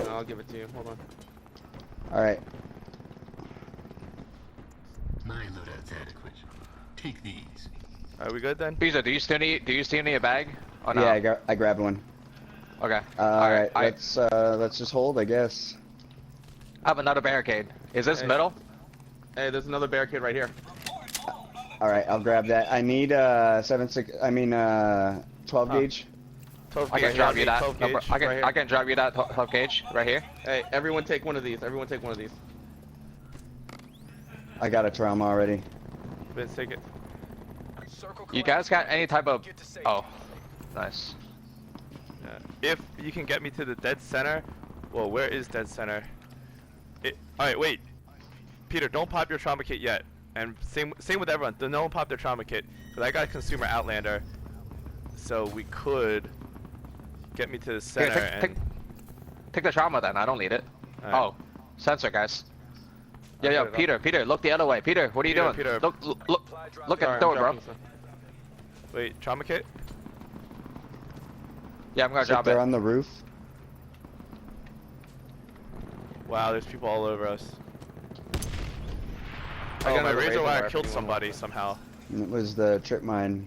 No, I'll give it to you. Hold on. Alright. My loadout's adequate. Take these. Are we good then? Beezer, do you still need a bag? Or no? Yeah, I grabbed one. Okay. Alright, let's just hold, I guess. I have another barricade. Is this middle? Hey, there's another barricade right here. Alright, I'll grab that. I need 12 gauge. 12 I can gauge, drop you that. 12 No, gauge, I can right here. I can drop you that 12 gauge right here. Hey, everyone take one of these. Everyone take one of these. I got a trauma already. Vince, take it. You guys got any type of? Oh, nice. If you can get me to the dead center. Well, where is dead center? Alright, wait. Peter, don't pop your trauma kit yet. And same with everyone. No one pop their trauma kit. Because I got a consumer Outlander. So we could get me to the center Here, take the trauma then. I don't need it. Right. Oh, sensor guys. I'll Yo, put it Peter, up. Peter, look the other way. Peter, what are you doing? Peter. Look Sorry, at the door, I'm bro. dropping some. Wait, trauma kit? Yeah, I'm gonna drop They're it. on the roof. Wow, there's people all over us. I Oh, got my another razor wire if killed anyone somebody wants it. somehow. It was the trip mine.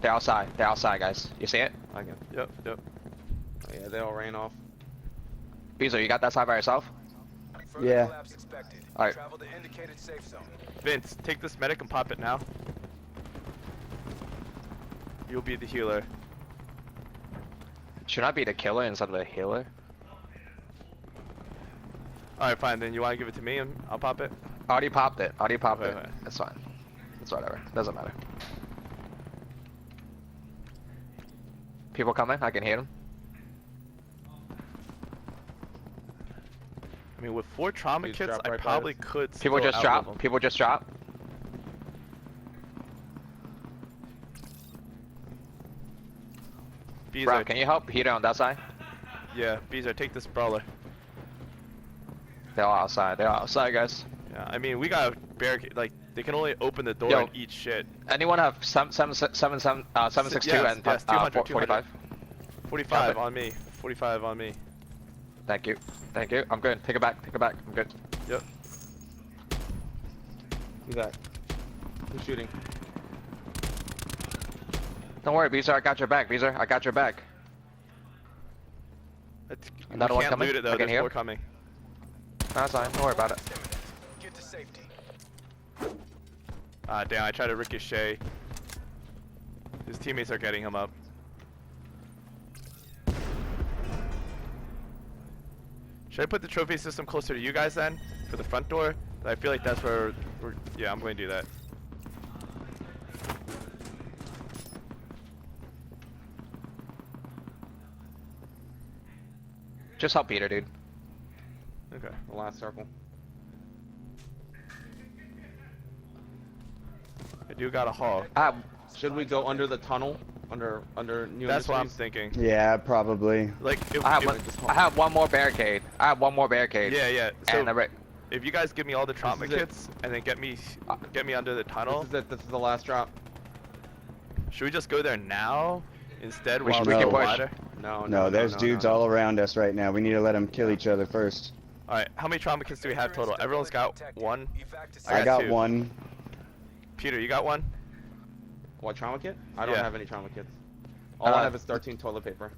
They're outside. They're outside, guys. You see it? I can. Yep. Oh, yeah, they all ran off. Beezer, you got that side by yourself? Yeah. Alright. Vince, take this medic and pop it now. You'll be the healer. Should I be the killer instead of the healer? Alright, fine, then you wanna give it to me and I'll pop it? I already popped it. I already popped it. Okay. That's fine. It's whatever. Doesn't matter. People coming? I can hear them. I mean, with 4 trauma Please kits, drop I right by probably us. could People still just outlive drop. them. People just drop. Beezer, Bro, can you help Peter on that side? yeah, Beezer, take this brawler. They're all outside. They're all outside, guys. Yeah, I mean, we got a barricade, like, they can only open the door Yo. and eat shit. Anyone have 762 Yes, and yes, 200, 45? 45 Drop it. on me. 45 on me. Thank you. Thank you. I'm good. Take it back. Take it back. I'm good. Yep. Who's that? Who's shooting? Don't worry, Beezer. I got your back, Beezer. I got your back. We Another one can't coming? loot it though, I can there's hear. more coming. That's fine. Don't worry about it. Ah, damn, I tried to ricochet. His teammates are getting him up. Should I put the trophy system closer to you guys then? For the front door? I feel like that's where we're... Yeah, I'm going to do that. Just help Peter, dude. Okay. The last circle. I do got a hog. Should we go under the tunnel? Under New That's what I'm Industries? thinking. Yeah, probably. Like, if, I if- have one more barricade. I have one more barricade. yeah, yeah. So, And if you guys give me all the trauma is it. kits, and then get me under the tunnel, This is it. This is the last drop. should we just go there now? Instead, We while should- we we get can push. water? No, there's dudes all around us right now. We need to let them kill each other first. Alright, how many trauma kits do we have total? Everyone's got one? I got 2. one. Peter, you got one? What, trauma kit? I don't Yeah. have any trauma kits. All I Uh, have is 13 toilet paper.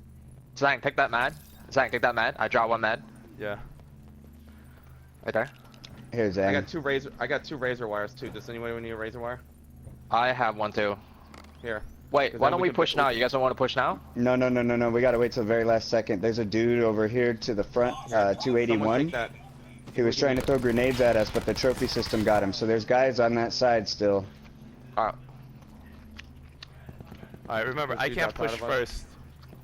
Zang, take that med. Zang, take that med. I dropped one med. Yeah. Right there. Here, Zang. I got two razor wires too. Does anybody need a razor wire? I have one too. Here. Wait, 'Cause why then don't we we can push put- now? You guys don't want to push now? No. We gotta wait till the very last second. There's a dude over here to the front, Someone 281. take that. He was trying to throw grenades at us, but the trophy system got him. So there's guys on that side still. Alright. Alright, remember, Those I dudes can't outside push of us? first.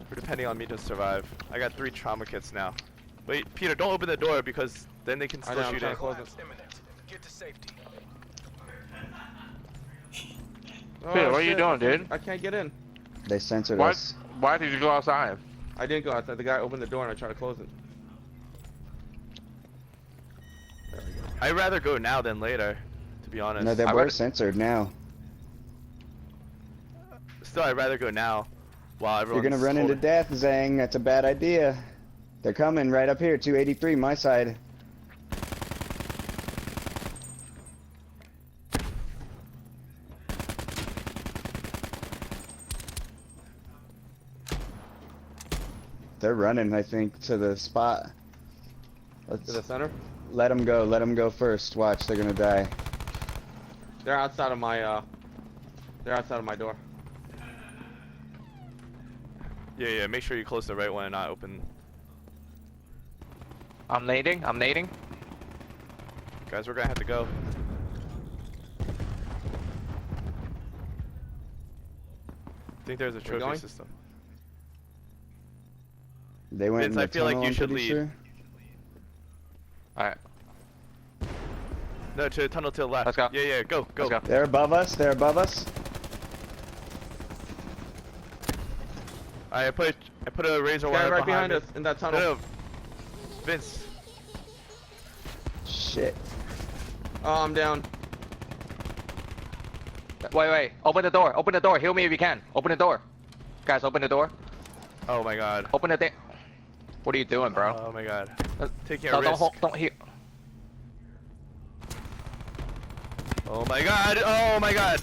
We're depending on me to survive. I got 3 trauma kits now. Wait, Peter, don't open the door because then they can I still know, I'm shoot trying in. to close it. Peter, what are you shit, doing, dude? I can't get in. They censored Why, us. why did you go outside? I didn't go outside. The guy opened the door and I tried to close it. There we go. I'd rather go now than later, to be honest. No, they're I both would- censored now. still, I'd rather go now, while You're everyone's. gonna run into holding- death, Zang. That's a bad idea. They're coming right up here, 283, my side. They're running, I think, to the spot. To the Let's center. let them go. Let them go first. Watch, they're gonna die. They're outside of my. They're outside of my door. Yeah, make sure you close the right one and not open. I'm nading. I'm nading. Guys, we're gonna have to go. I think there's a trophy going? system. They went Vince, in the I feel like tunnel, you I'm should pretty lead. sure. All right. No, to the tunnel to the left. Let's go. Yeah, go. Let's go. They're above us. They're above us. I put a razor Guy wire right behind me. us in that tunnel. No, Vince. Shit. Oh, I'm down. Wait. Open the door. Open the door. Heal me if you can. Open the door. Guys, open the door. Oh my god. Open the thing. What are you doing, bro? Oh my god. Taking a No, risk. don't heal. Oh my god. Oh my god.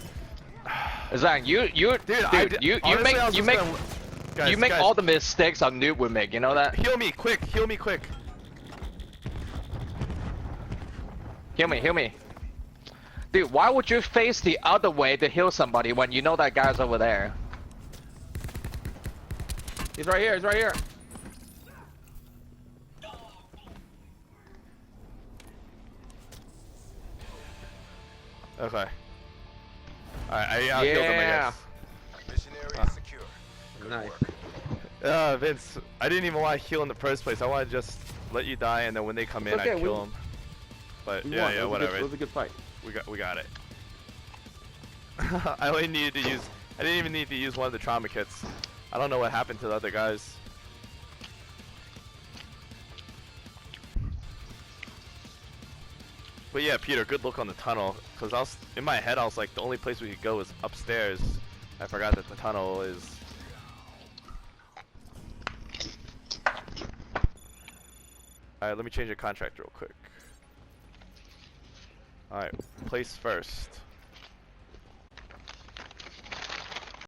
Zang, you Dude, honestly, I was you just make gonna- Guys, you make guys, all the mistakes a noob would make. You know that? Heal me quick. Heal me quick. Heal me. Dude, why would you face the other way to heal somebody when you know that guy's over there? He's right here. He's right here. Okay. Alright, I out-healed him, I Yeah. guess. Mission area secure. Good Nice. work. Vince, I didn't even want to heal in the first place. I want to just let you die, and then when they come in, It's okay, I kill we- them. But We yeah, won. It was a good- whatever. It was a good fight. We got it. I only needed to use. I didn't even need to use one of the trauma kits. I don't know what happened to the other guys. But yeah, Peter, good look on the tunnel. Cause in my head, I was like, the only place we could go is upstairs. I forgot that the tunnel is. Alright, let me change the contract real quick. Alright, place first.